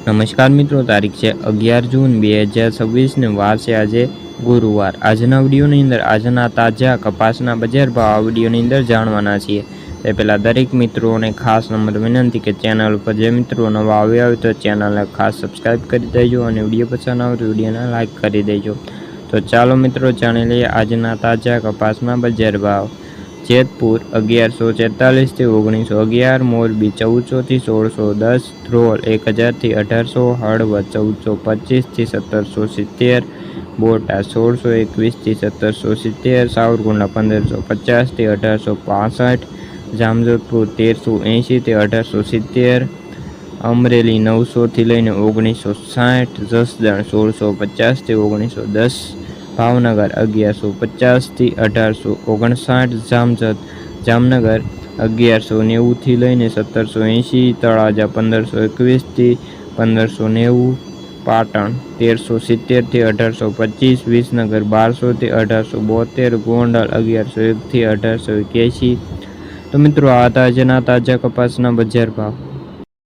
નમસ્કાર મિત્રો, તારીખ છે 11 જૂન 2026 ને વાર છે આજે ગુરુવાર। આજના વિડીયોની અંદર આજના તાજા કપાસના બજાર ભાવ આ વિડીયોની અંદર જાણવાના છીએ। તે પહેલાં દરેક મિત્રોને ખાસ નમ્ર વિનંતી કે ચેનલ ઉપર જે મિત્રો નવા આવ્યા હોય તો ચેનલને ખાસ સબસ્ક્રાઈબ કરી દેજો અને વિડીયો પસંદ આવે તો વિડીયોને લાઇક કરી દેજો। તો ચાલો મિત્રો જાણી લઈએ આજના તાજા કપાસના બજાર ભાવ। જેતપુર 1144 થી 1911, મોરબી 1400 થી 1610, ધ્રોલ 1000 થી 1800, હળવદ 1425 થી 1770, બોટાદ 1621 થી 1770, સાવરકુંડલા 1550 થી 1865, જામજોધપુર 1380 થી 1870, અમરેલી 900 થી લઈને 1960, જસદણ 1650 થી 1910, ભાવનગર 1150 થી 1859, જામનગર 1190 થી લઈને 1780, તળાજા 1521 થી 1590, પાટણ 1370 થી 1825, વિસનગર 1200 થી 1872, ગોંડલ 1101 થી 1881। તો મિત્રો આ હતા આજના તાજા કપાસના બજાર ભાવ।